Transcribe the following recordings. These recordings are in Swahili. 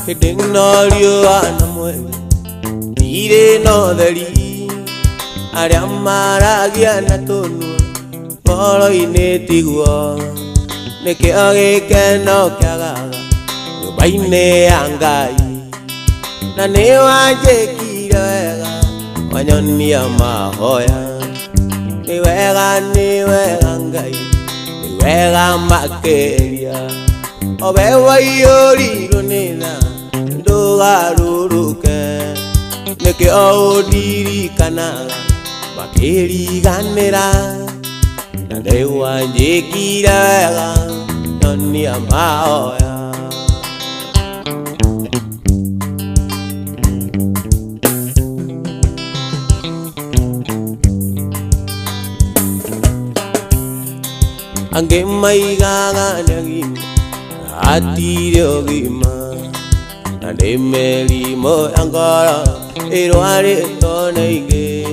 Hitting all you animal, eating all the lee. I am Maragiana Tonu, follow in Etigua, Neke no Kaga, Baine Angai, Nanewa Jeki, Wanyonia Mahoya, Niwega Angai, Niwega Makeria. Obewa yori ronena ndoga ruruke neke odiri kana makeri ganera ndewa njekira noni amaoya ange maigaga nyagini Atirio gima, ande melimo angara, eroare tonege,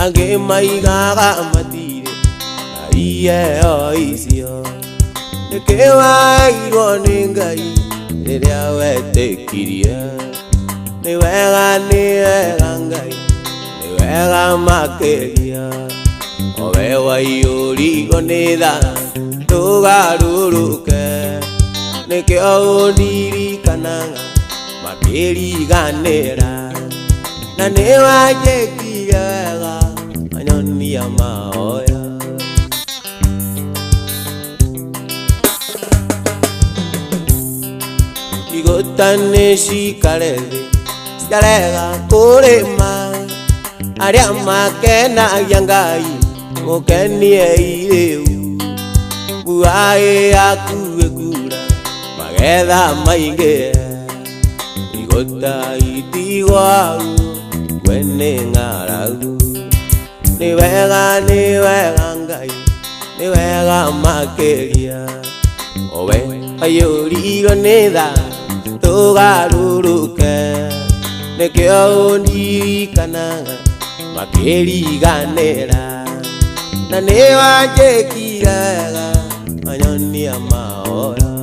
ange maigaga matire, aiye oisio, nekewa ironingai, nereawete kiria, newega newegangai, newega makeria, obewa iori goneda, togaruruke. Neke odiri kananga makeri ganera na newa jekira anyoni ya maoya igotane shikarede sialega kurema aria makena yangai mokeni eireu buae akuekura Eda maige igota itiwa wene ngaragu niwega ngai niwega makeria owe ayori goneda togaruruke neke ondi kana makeri ganera na newa jekira anyoni amaora